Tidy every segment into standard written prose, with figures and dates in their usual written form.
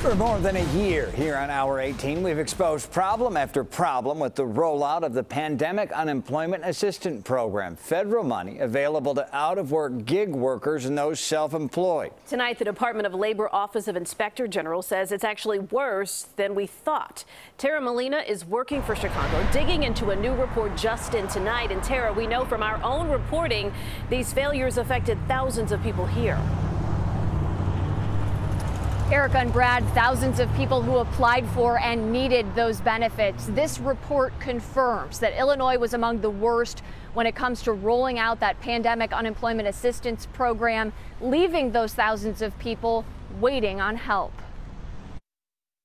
For more than a year here on Hour 18, we've exposed problem after problem with the rollout of the Pandemic Unemployment Assistance Program, federal money available to out-of-work gig workers and those self-employed. Tonight, the Department of Labor Office of Inspector General says it's actually worse than we thought. Tara Molina is working for Chicago, digging into a new report just in tonight. And Tara, we know from our own reporting, these failures affected thousands of people here. Erica and Brad, thousands of people who applied for and needed those benefits. This report confirms that Illinois was among the worst when it comes to rolling out that pandemic unemployment assistance program, leaving those thousands of people waiting on help.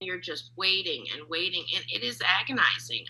You're just waiting and waiting, and it is agonizing.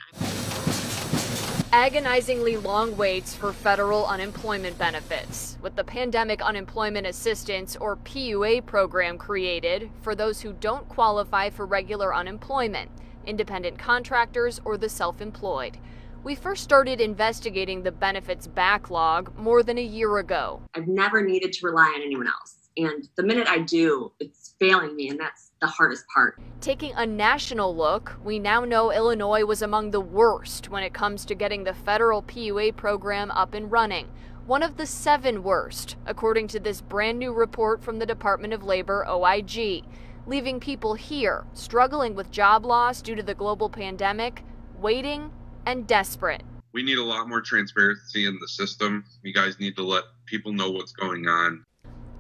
Agonizingly long waits for federal unemployment benefits. With the Pandemic Unemployment Assistance, or PUA, program created for those who don't qualify for regular unemployment, independent contractors, or the self-employed. We first started investigating the benefits backlog more than a year ago. I've never needed to rely on anyone else. And the minute I do, it's failing me, and that's the hardest part. Taking a national look, we now know Illinois was among the worst when it comes to getting the federal PUA program up and running. One of the 7 worst, according to this brand new report from the Department of Labor, OIG, leaving people here struggling with job loss due to the global pandemic, waiting and desperate. We need a lot more transparency in the system. You guys need to let people know what's going on.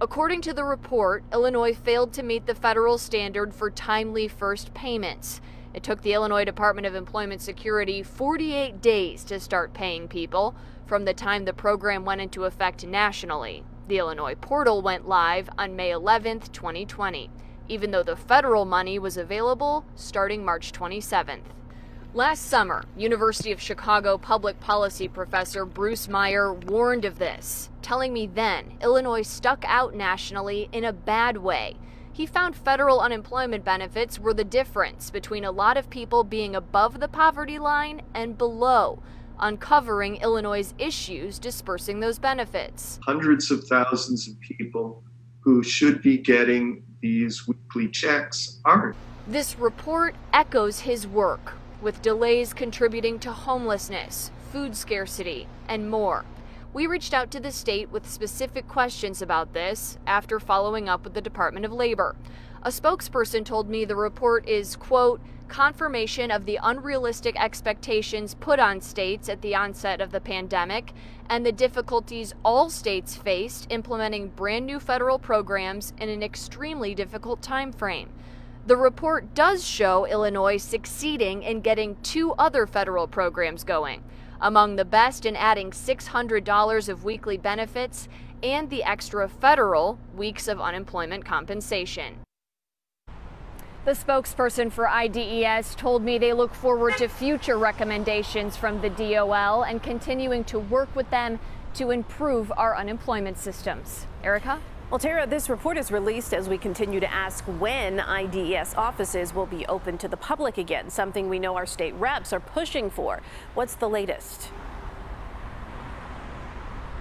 According to the report, Illinois failed to meet the federal standard for timely first payments. It took the Illinois Department of Employment Security 48 days to start paying people from the time the program went into effect nationally. The Illinois portal went live on May 11, 2020, even though the federal money was available starting March 27th. Last summer, University of Chicago public policy professor Bruce Meyer warned of this, telling me then Illinois stuck out nationally in a bad way. He found federal unemployment benefits were the difference between a lot of people being above the poverty line and below, uncovering Illinois' issues dispersing those benefits. Hundreds of thousands of people who should be getting these weekly checks aren't. This report echoes his work, with delays contributing to homelessness, food scarcity, and more. We reached out to the state with specific questions about this after following up with the Department of Labor. A spokesperson told me the report is, quote, confirmation of the unrealistic expectations put on states at the onset of the pandemic and the difficulties all states faced implementing brand new federal programs in an extremely difficult time frame. The report does show Illinois succeeding in getting 2 other federal programs going, among the best in adding $600 of weekly benefits and the extra federal weeks of unemployment compensation. The spokesperson for IDES told me they look forward to future recommendations from the DOL and continuing to work with them to improve our unemployment systems. Erica? Well, Tara, this report is released as we continue to ask when IDES offices will be open to the public again, something we know our state reps are pushing for. What's the latest?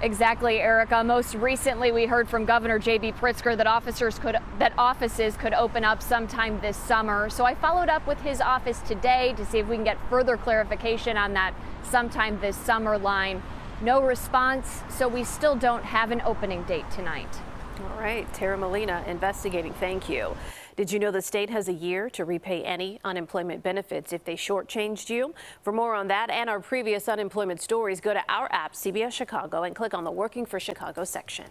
Exactly, Erica. Most recently, we heard from Governor J.B. Pritzker that offices could open up sometime this summer. So I followed up with his office today to see if we can get further clarification on that sometime this summer line. No response, so we still don't have an opening date tonight. All right, Tara Molina investigating. Thank you. Did you know the state has a year to repay any unemployment benefits if they shortchanged you? For more on that and our previous unemployment stories, go to our app, CBS Chicago, and click on the Working for Chicago section.